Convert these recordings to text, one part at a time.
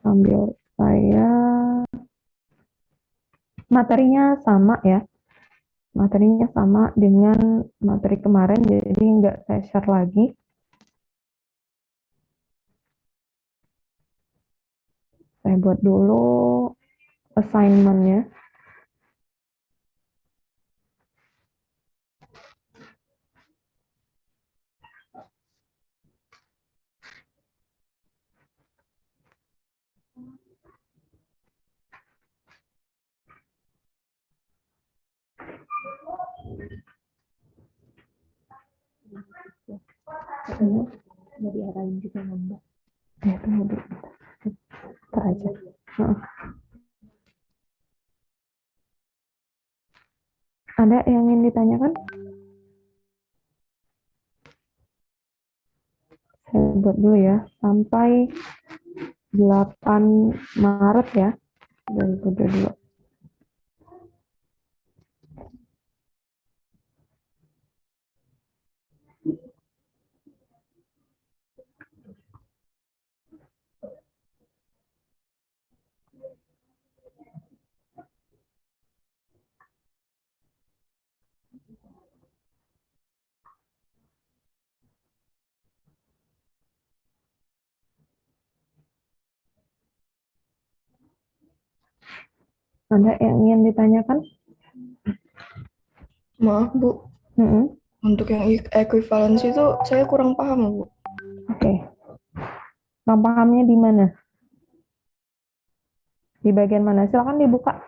Sambil saya materinya sama ya, materinya sama dengan materi kemarin, jadi nggak saya share lagi. Saya buat dulu assignment-nya. Mau diarahin juga Mbak. Ya, tunggu dulu. Ntar aja. Ada yang ingin ditanyakan? Saya buat dulu ya, sampai 8 Maret ya, 2022. Ada yang ingin ditanyakan? Maaf Bu, untuk yang ekuivalensi itu saya kurang paham Bu. Oke. Bang pahamnya di mana? Di bagian mana? Silakan dibuka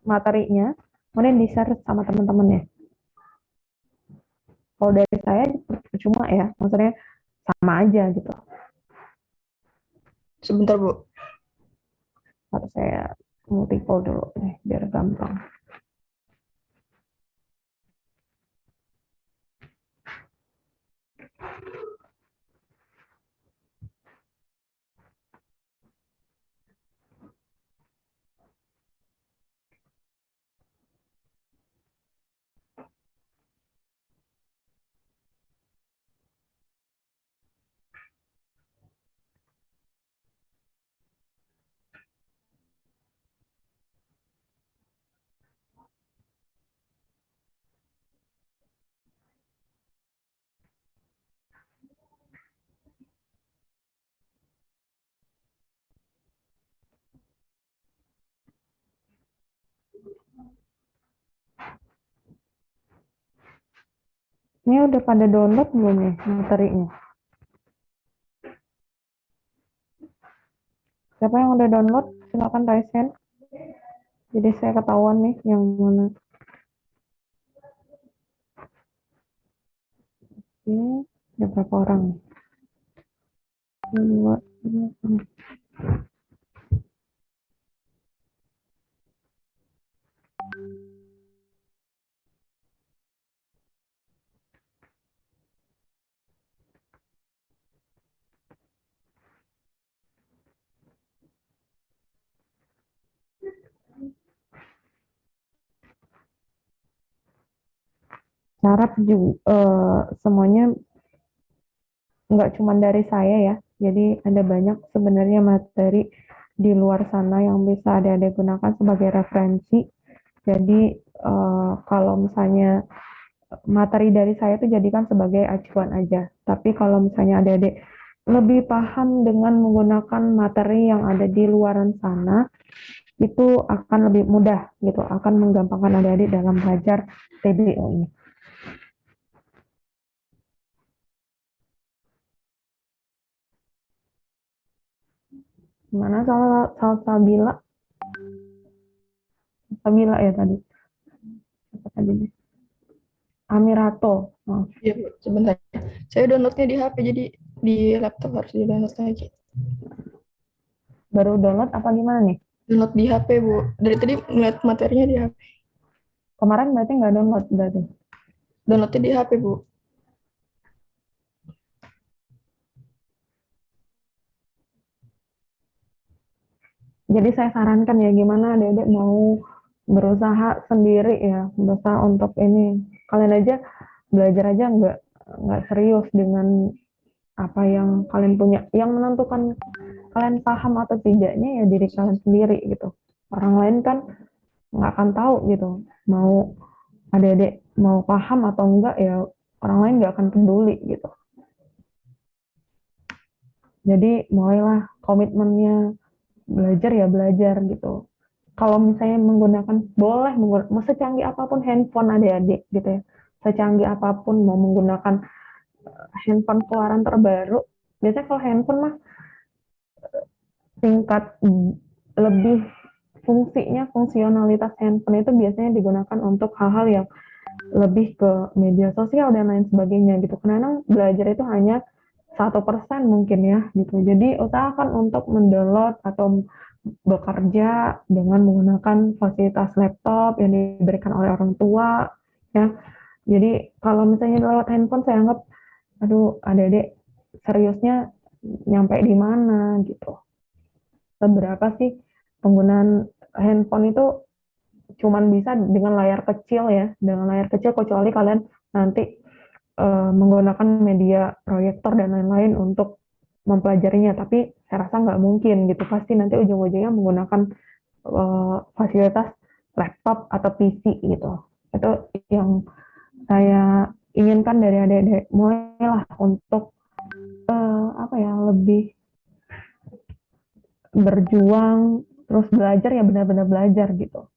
materinya, kemudian di-share sama teman-teman ya. Kalau dari saya percuma ya, maksudnya sama aja gitu. Sebentar Bu. Harus saya multiple dulu nih, biar gampang. Ini udah pada download belum nih materinya? Siapa yang udah download? Silakan raise hand. Jadi saya ketahuan nih yang mana. Oke, ada berapa orang? Dua, tiga, syarat juga semuanya nggak cuma dari saya ya. Jadi ada banyak sebenarnya materi di luar sana yang bisa adik-adik gunakan sebagai referensi. Jadi kalau misalnya materi dari saya itu jadikan sebagai acuan aja. Tapi kalau misalnya adik-adik lebih paham dengan menggunakan materi yang ada di luaran sana, itu akan lebih mudah gitu, akan menggampangkan adik-adik dalam belajar TBO ini. Mana Salsabila? Sabila ya tadi. Apa tadi? Amirato. Oh. Iya Bu, sebentar. Saya downloadnya di HP, jadi di laptop harus di download lagi. Baru download apa gimana nih? Download di HP Bu. Dari tadi ngeliat materinya di HP. Kemarin berarti nggak download berarti? Downloadnya di HP Bu. Jadi saya sarankan ya gimana adik-adik mau berusaha sendiri ya, berusaha untuk ini. Kalian aja belajar aja nggak serius dengan apa yang kalian punya. Yang menentukan kalian paham atau tidaknya ya diri kalian sendiri gitu. Orang lain kan nggak akan tahu gitu, mau adik-adik mau paham atau enggak ya orang lain nggak akan peduli gitu. Jadi mulailah komitmennya belajar ya belajar gitu. Kalau misalnya menggunakan boleh mau secanggih apapun handphone adik-adik gitu ya, secanggih apapun mau menggunakan handphone keluaran terbaru. Biasanya kalau handphone mah tingkat lebih fungsionalitas handphone itu biasanya digunakan untuk hal-hal yang lebih ke media sosial dan lain sebagainya gitu. Karena belajar itu hanya 1% mungkin ya gitu. Jadi usahakan untuk mendownload atau bekerja dengan menggunakan fasilitas laptop yang diberikan oleh orang tua ya. Jadi kalau misalnya lewat handphone saya anggap aduh adik-adik seriusnya nyampe di mana gitu. Seberapa sih penggunaan handphone itu cuman bisa dengan layar kecil ya, dengan layar kecil kecuali kalian nanti menggunakan media proyektor dan lain-lain untuk mempelajarinya, tapi saya rasa nggak mungkin gitu, pasti nanti ujung-ujungnya menggunakan fasilitas laptop atau PC gitu. Itu yang saya inginkan dari adik-adik, mulailah untuk apa ya lebih berjuang terus belajar ya benar-benar belajar gitu.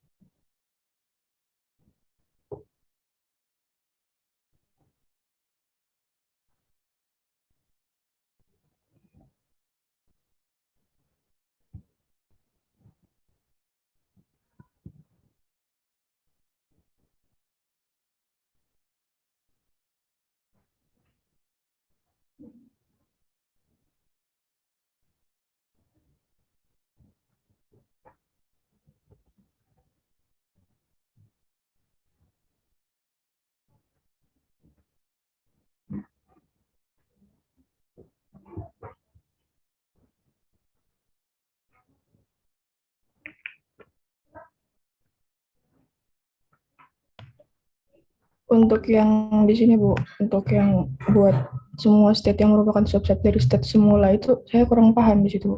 Untuk yang di sini Bu, untuk yang buat semua state yang merupakan subset dari state semula itu saya kurang paham di situ Bu.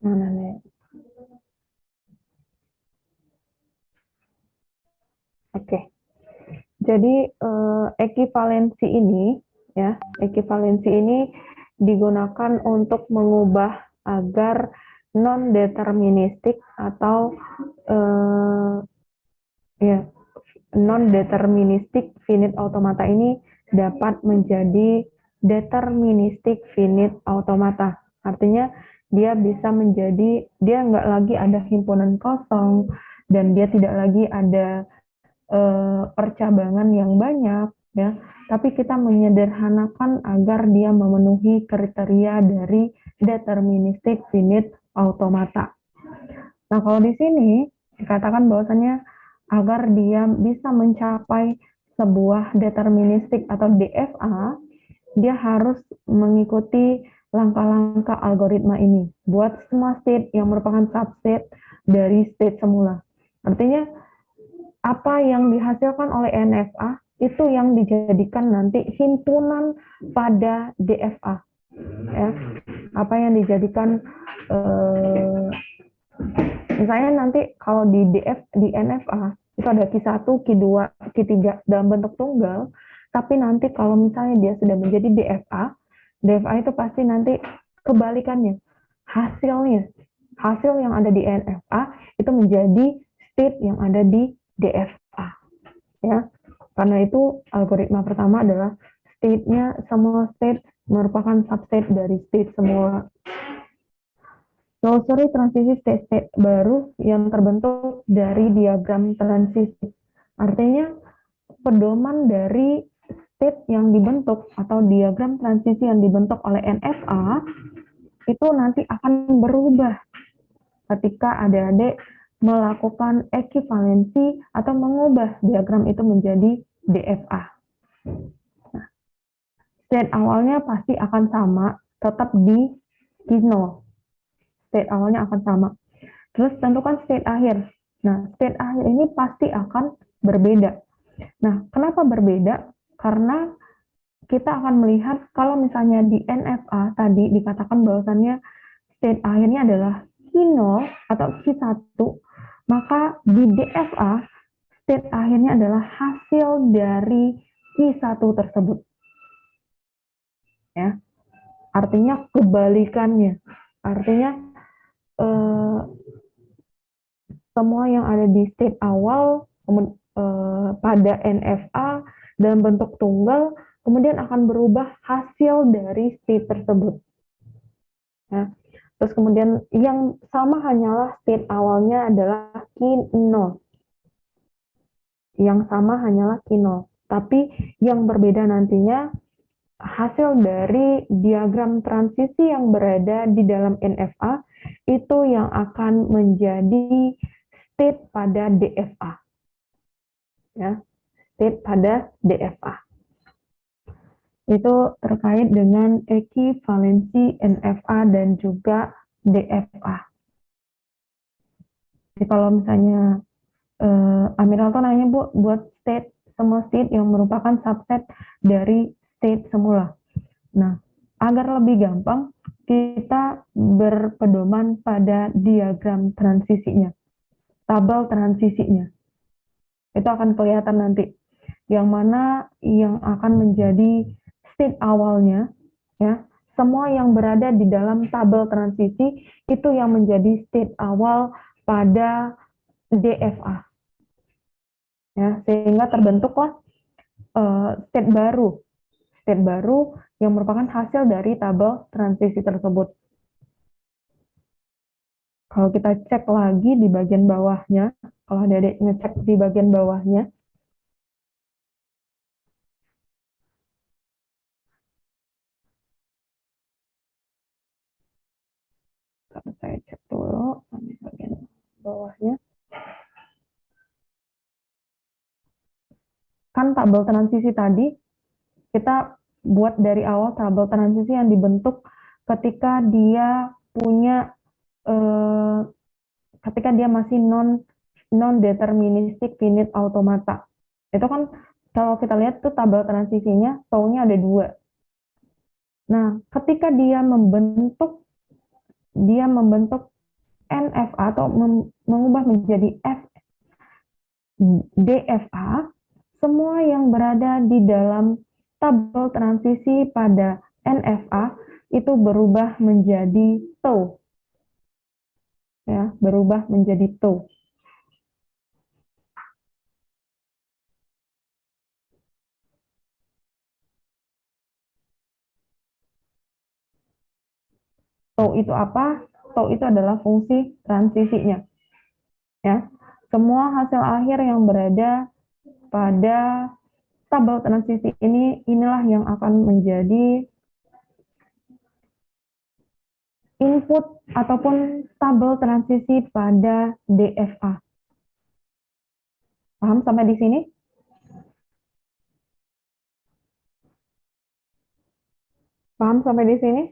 Mana nih? Oke. Jadi ekivalensi ini ya, ekivalensi ini digunakan untuk mengubah agar non deterministik atau ya non deterministik finite automata ini dapat menjadi deterministik finite automata. Artinya dia bisa menjadi, dia nggak lagi ada himpunan kosong dan dia tidak lagi ada percabangan yang banyak ya, tapi kita menyederhanakan agar dia memenuhi kriteria dari deterministik finite automata. Nah, kalau di sini dikatakan bahwasannya agar dia bisa mencapai sebuah deterministik atau DFA, dia harus mengikuti langkah-langkah algoritma ini buat semua state yang merupakan subset dari state semula. Artinya apa yang dihasilkan oleh NFA itu yang dijadikan nanti himpunan pada DFA ya. Apa yang dijadikan misalnya nanti kalau di NFA itu ada Q1, Q2, Q3 dalam bentuk tunggal, tapi nanti kalau misalnya dia sudah menjadi DFA itu pasti nanti kebalikannya. Hasil yang ada di NFA itu menjadi state yang ada di DFA ya. Karena itu algoritma pertama adalah state-nya, semua state merupakan subset dari state semua. Telusuri transisi state baru yang terbentuk dari diagram transisi. Artinya pedoman dari state yang dibentuk atau diagram transisi yang dibentuk oleh NFA itu nanti akan berubah ketika adik-adik melakukan ekivalensi atau mengubah diagram itu menjadi DFA. Nah, state awalnya pasti akan sama, tetap di Q0. State awalnya akan sama. Terus tentukan state akhir. Nah, state akhir ini pasti akan berbeda. Nah, kenapa berbeda? Karena kita akan melihat kalau misalnya di NFA tadi dikatakan bahwasannya state akhirnya adalah Q0 atau Q1, maka di DFA state akhirnya adalah hasil dari Q1 tersebut. Ya, artinya kebalikannya. Artinya semua yang ada di state awal pada NFA dalam bentuk tunggal kemudian akan berubah hasil dari state tersebut. Ya. Terus kemudian yang sama hanyalah state awalnya adalah Q0. Yang sama hanyalah Q0. Tapi yang berbeda nantinya hasil dari diagram transisi yang berada di dalam NFA itu yang akan menjadi state pada DFA. Ya, state pada DFA. Itu terkait dengan ekivalensi NFA dan juga DFA. Jadi kalau misalnya Amiral tuh nanya Bu, buat state, semua state yang merupakan subset dari state semula. Nah, agar lebih gampang, kita berpedoman pada diagram transisinya, tabel transisinya. Itu akan kelihatan nanti. Yang mana yang akan menjadi state awalnya, ya, semua yang berada di dalam tabel transisi itu yang menjadi state awal pada DFA. Ya, sehingga terbentuklah state baru yang merupakan hasil dari tabel transisi tersebut. Kalau kita cek lagi di bagian bawahnya, kalau adik-adik ngecek di bagian bawahnya, saya cek dulu di bagian bawahnya. Kan tabel transisi tadi kita buat dari awal tabel transisi yang dibentuk ketika dia punya ketika dia masih non deterministik finite automata. Itu kan kalau kita lihat tuh tabel transisinya tau-nya ada 2. Nah, ketika dia membentuk NFA atau mengubah menjadi DFA, semua yang berada di dalam tabel transisi pada NFA itu berubah menjadi tau. Ya, berubah menjadi tau. Tau itu apa? Tau itu adalah fungsi transisinya. Ya, semua hasil akhir yang berada pada tabel transisi ini, inilah yang akan menjadi input ataupun tabel transisi pada DFA. Paham sampai di sini? Paham sampai di sini?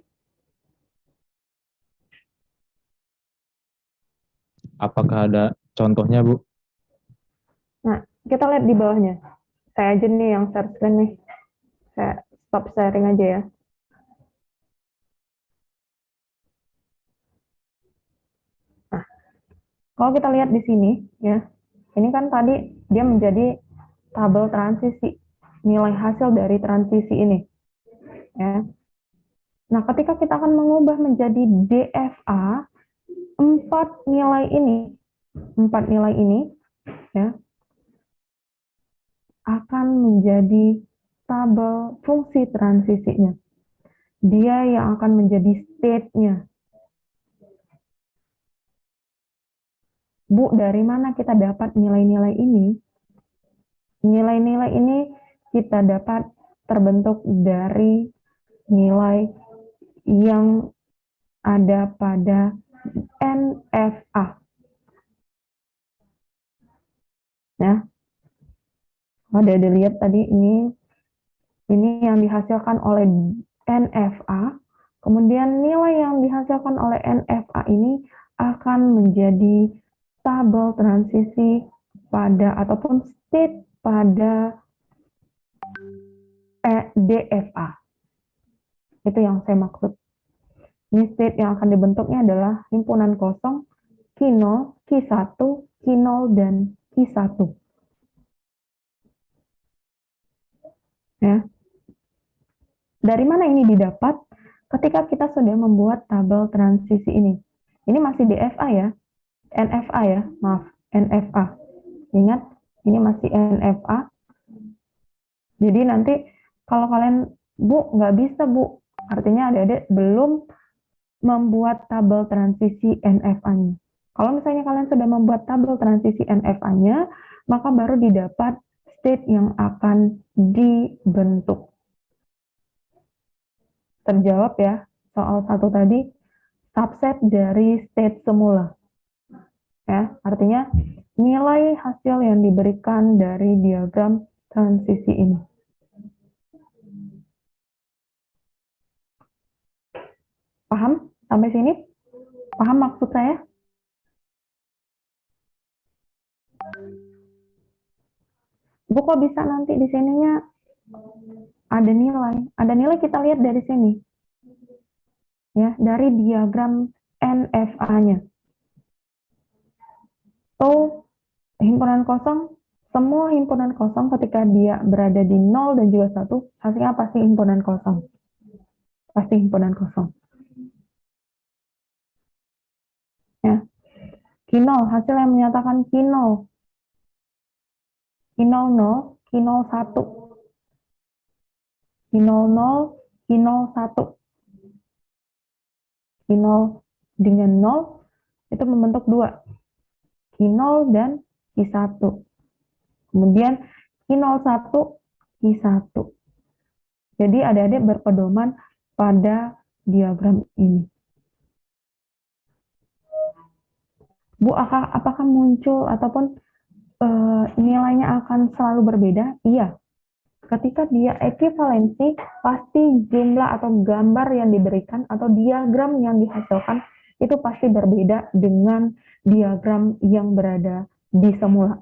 Apakah ada contohnya, Bu? Nah, kita lihat di bawahnya. Saya aja nih yang share screen nih. Saya stop sharing aja ya. Nah, kalau kita lihat di sini, ya, ini kan tadi dia menjadi tabel transisi, nilai hasil dari transisi ini. Ya. Nah, ketika kita akan mengubah menjadi DFA, 4 nilai ini, ya, akan menjadi tabel fungsi transisinya. Dia yang akan menjadi state-nya. Bu, dari mana kita dapat nilai-nilai ini? Nilai-nilai ini kita dapat terbentuk dari nilai yang ada pada NFA. Ya. Ada dilihat tadi ini yang dihasilkan oleh NFA. Kemudian nilai yang dihasilkan oleh NFA ini akan menjadi tabel transisi pada ataupun state pada DFA. Itu yang saya maksud. Ini state yang akan dibentuknya adalah himpunan kosong Q0, Q1, Q0, dan Q1. Ya. Dari mana ini didapat? Ketika kita sudah membuat tabel transisi ini. Ini masih DFA ya. NFA ya, maaf. NFA. Ingat, ini masih NFA. Jadi nanti kalau kalian, Bu, nggak bisa, Bu. Artinya adik-adik belum membuat tabel transisi NFA-nya. Kalau misalnya kalian sudah membuat tabel transisi NFA-nya, maka baru didapat state yang akan dibentuk. Terjawab ya, soal satu tadi, subset dari state semula. Ya, artinya nilai hasil yang diberikan dari diagram transisi ini. Paham sampai sini? Paham maksud saya? Bu, kok bisa nanti di sininya ada nilai? Ada nilai kita lihat dari sini. Ya, dari diagram NFA-nya. So, himpunan kosong, semua himpunan kosong ketika dia berada di 0 dan juga 1, hasilnya pasti himpunan kosong. Pasti himpunan kosong. Ya. Q0, hasil yang menyatakan Q0. Q0 0, Q0 1. Q0 0, Q0 1. Q0 dengan 0 itu membentuk 2. Q0 dan Q1. Kemudian Q01, Q1. Jadi adik-adik berpedoman pada diagram ini. Bu, apakah muncul ataupun nilainya akan selalu berbeda? Iya. Ketika dia ekivalensi, pasti jumlah atau gambar yang diberikan atau diagram yang dihasilkan itu pasti berbeda dengan diagram yang berada di semula.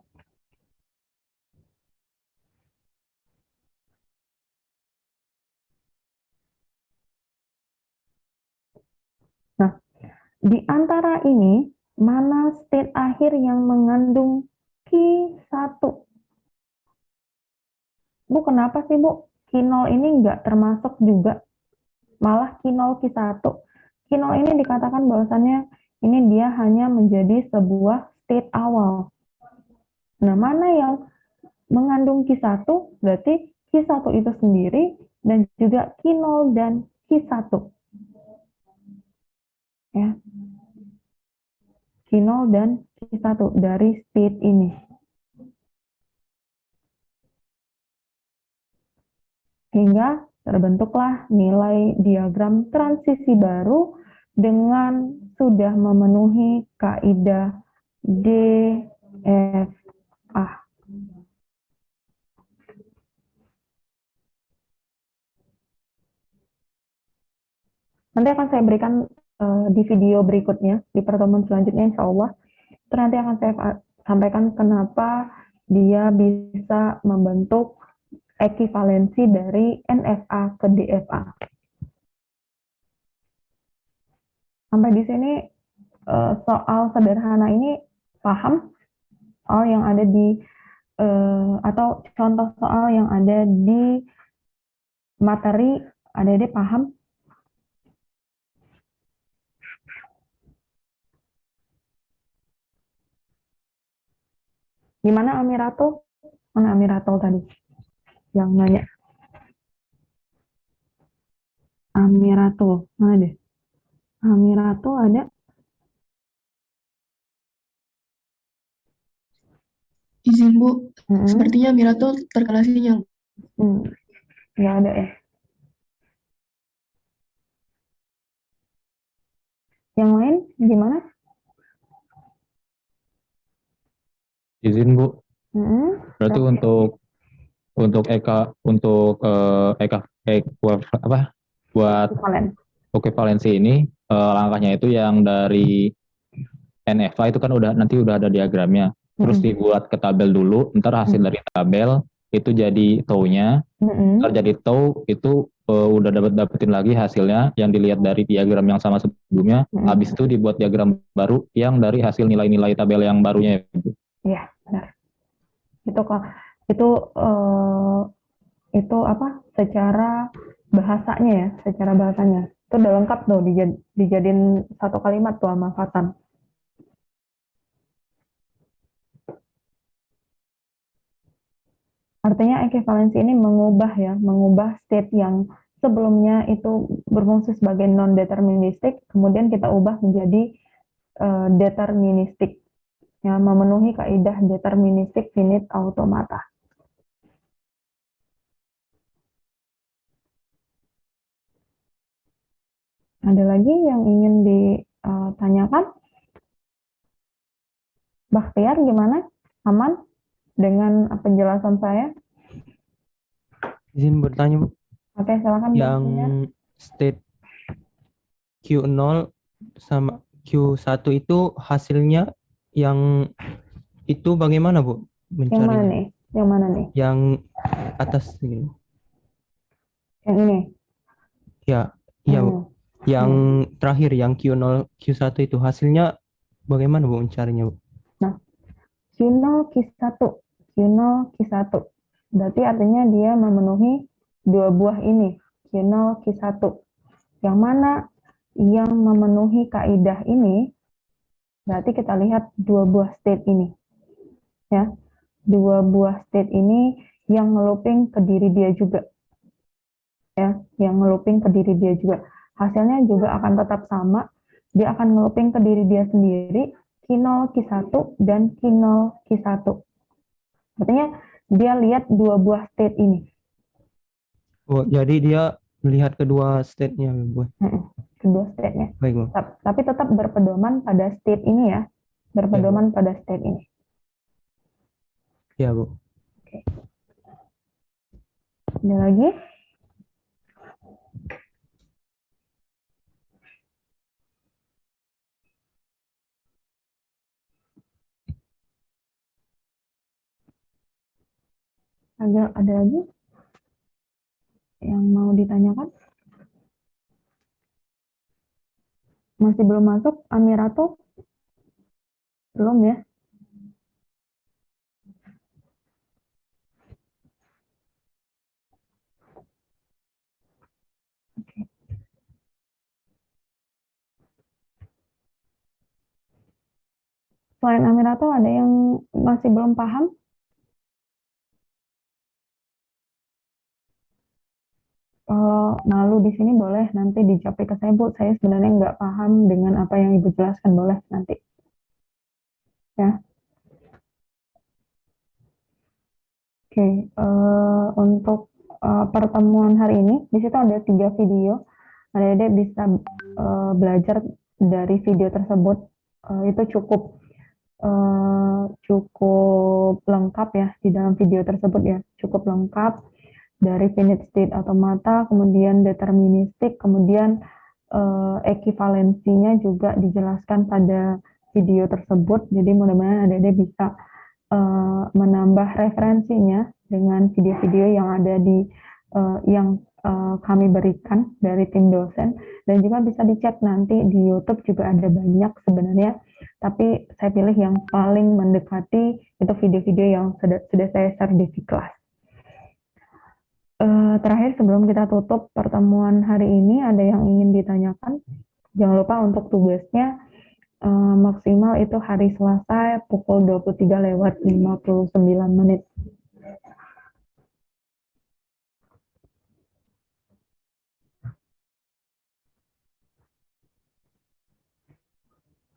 Nah, di antara ini, mana state akhir yang mengandung Q1? Bu, kenapa sih, Bu? Q0 ini nggak termasuk juga, malah Q0, Q1. Q0 ini dikatakan bahwasannya ini dia hanya menjadi sebuah state awal. Nah, mana yang mengandung Q1? Berarti Q1 itu sendiri dan juga Q0 dan Q1. Ya. Q0 dan Q1 dari state ini. Hingga terbentuklah nilai diagram transisi baru dengan sudah memenuhi kaidah DFA. Nanti akan saya berikan di video berikutnya, di pertemuan selanjutnya insya Allah. Itu nanti akan saya sampaikan kenapa dia bisa membentuk ekivalensi dari NFA ke DFA. Sampai di sini soal sederhana ini paham? Soal yang ada di atau contoh soal yang ada di materi, adik-adik paham? Gimana Amiratul? Mana Amiratul tadi? Yang nanya. Amiratul, mana deh? Amiratul ada? Izin Bu, sepertinya Miratul terkena sinyal. Nggak ada ya. Yang lain gimana? Izin Bu. Berarti Oke. untuk buat Equivalen. equivalensi ini langkahnya itu yang dari NFA itu kan nanti udah ada diagramnya. Terus dibuat ke tabel dulu, ntar hasil dari tabel itu jadi tau-nya. Mm-mm. Kalau jadi tau itu udah dapetin lagi hasilnya yang dilihat dari diagram yang sama sebelumnya. Mm-mm. Habis itu dibuat diagram baru yang dari hasil nilai-nilai tabel yang barunya. Iya, benar. Itu kok itu itu apa? Secara bahasanya ya, secara bahasanya. Itu udah lengkap tuh dijadiin satu kalimat tuh sama Fatan. Artinya ekivalensi ini mengubah state yang sebelumnya itu berfungsi sebagai non-deterministik, kemudian kita ubah menjadi deterministik, ya, memenuhi kaidah deterministik finite automata. Ada lagi yang ingin ditanyakan? Bakhtiar gimana? Aman dengan penjelasan saya? Izin bertanya, Bu. Oke, silakan Yang Bakhtiar. state Q0 sama Q1 itu hasilnya yang itu bagaimana, Bu? Yang mana Mencarinya. nih? Yang mana nih? Yang atas ini. Yang ini. Ya, iya, Bu. Hmm. Yang terakhir yang Q0 Q1 itu hasilnya bagaimana, Bu, mencarinya, Bu? Nah, Q0 Q1. Q0 Q1. Berarti artinya dia memenuhi dua buah ini. Q0 Q1. Yang mana yang memenuhi kaidah ini, berarti kita lihat dua buah state ini. Ya, dua buah state ini yang ngelooping ke diri dia juga. Ya, yang ngelooping ke diri dia juga. Hasilnya juga akan tetap sama. Dia akan ngelooping ke diri dia sendiri, Q0 Q1 dan Q0 Q1. Artinya dia lihat dua buah state ini. Oh, jadi dia melihat kedua state-nya, Bu. Kedua state-nya. Baik, Bu. Tapi tetap berpedoman pada state ini ya. Berpedoman pada state ini. Ya, Bu. Ada lagi? Ada lagi yang mau ditanyakan? Masih belum masuk, Amirato? Belum ya? Oke. Selain Amirato, ada yang masih belum paham? Kalau malu di sini boleh nanti dijawab ke saya, Bu. Saya sebenarnya nggak paham dengan apa yang Ibu jelaskan, boleh nanti. Ya. Oke, untuk pertemuan hari ini, di situ ada 3 video. Adik-adik bisa belajar dari video tersebut. Itu cukup lengkap ya di dalam video tersebut ya, cukup lengkap dari finite state automata, kemudian deterministik, kemudian ekivalensinya juga dijelaskan pada video tersebut. Jadi mudah-mudahan adik-adik bisa menambah referensinya dengan video-video yang ada di yang kami berikan dari tim dosen, dan juga bisa dicek nanti di YouTube juga ada banyak sebenarnya, tapi saya pilih yang paling mendekati itu video-video yang sudah saya share di kelas. Terakhir sebelum kita tutup pertemuan hari ini, ada yang ingin ditanyakan? Jangan lupa untuk tugasnya maksimal itu hari Selasa pukul 23:59.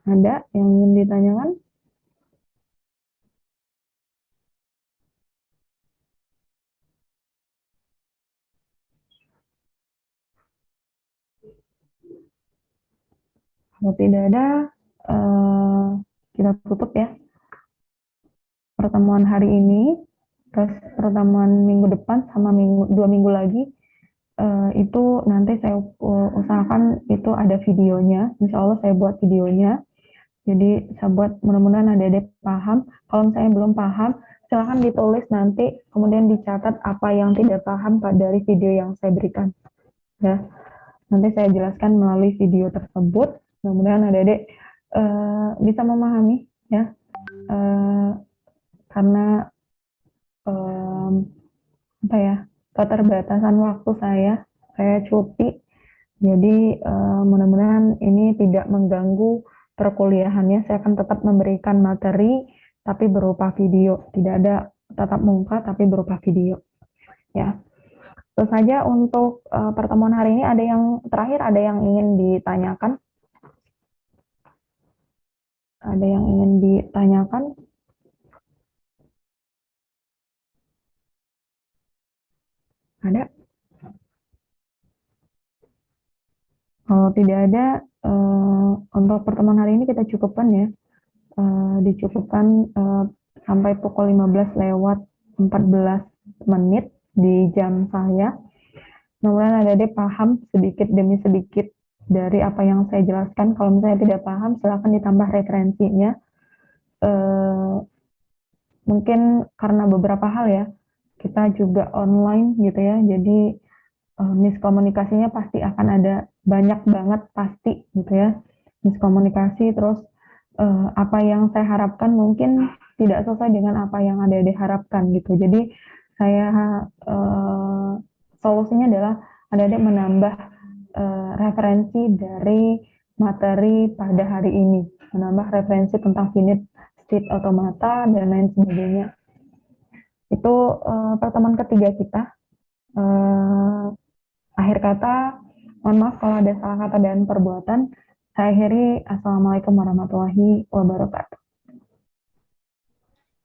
Ada yang ingin ditanyakan? Kalau tidak ada, kita tutup ya pertemuan hari ini. Terus pertemuan minggu depan sama 2 minggu lagi itu nanti saya usahakan itu ada videonya. Insya Allah saya buat videonya. Jadi saya buat mudah-mudahan adik-adik paham. Kalau misalnya belum paham, silahkan ditulis nanti, kemudian dicatat apa yang tidak paham dari video yang saya berikan. Ya, nanti saya jelaskan melalui video tersebut. Mudah-mudahan adik-adik bisa memahami, ya, karena apa ya, keterbatasan waktu saya cuti, jadi mudah-mudahan ini tidak mengganggu perkuliahannya. Saya akan tetap memberikan materi tapi berupa video, tidak ada tatap muka tapi berupa video, ya. Terus saja untuk pertemuan hari ini, ada yang terakhir, ada yang ingin ditanyakan? Ada yang ingin ditanyakan? Ada? Kalau tidak ada, untuk pertemuan hari ini kita cukupkan ya. Dicukupkan sampai pukul 15:14 di jam saya. Mudah-mudahan adik-adik paham sedikit demi sedikit dari apa yang saya jelaskan. Kalau misalnya tidak paham, silakan ditambah referensinya. Mungkin karena beberapa hal ya, kita juga online gitu ya, jadi miskomunikasinya pasti akan ada, banyak banget pasti gitu ya, miskomunikasi. Terus apa yang saya harapkan mungkin tidak sesuai dengan apa yang adik-adik harapkan gitu. Jadi saya solusinya adalah adik-adik menambah referensi dari materi pada hari ini, menambah referensi tentang finite state automata dan lain sebagainya. Itu pertemuan ketiga kita. Akhir kata, mohon maaf kalau ada salah kata dan perbuatan. Saya akhiri. Assalamualaikum warahmatullahi wabarakatuh.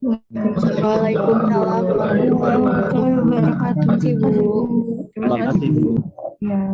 Waalaikumsalam warahmatullahi wabarakatuh, Bu. Terima kasih, Bu. Ya.